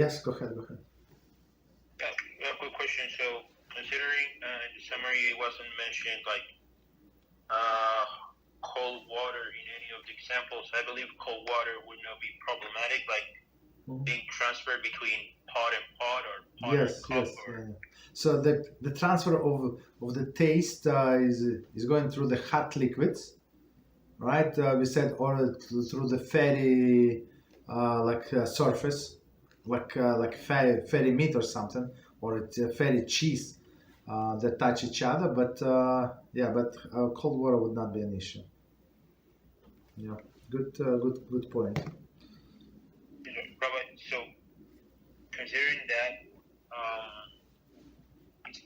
Yes, go ahead. A quick question. So, considering in the summary it wasn't mentioned like cold water in any of the examples, I believe cold water would not be problematic, like being transferred between pot and pot or pot and cup. Yeah. So the transfer of the taste is going through the hot liquids, right? We said, or through the fatty surface, like fatty meat or something, or it's fatty cheese that touch each other. But cold water would not be an issue. Yeah, good point. Rabbi, so considering that,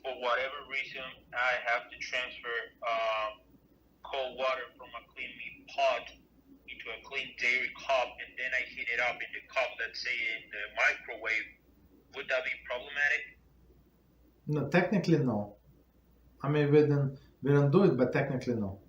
for whatever reason, I have to transfer cold water from a clean meat pot into a clean dairy cup, and then I heat it up in the cup, let's say in the microwave, would that be problematic? No, technically no. I mean, we don't do it, but technically no.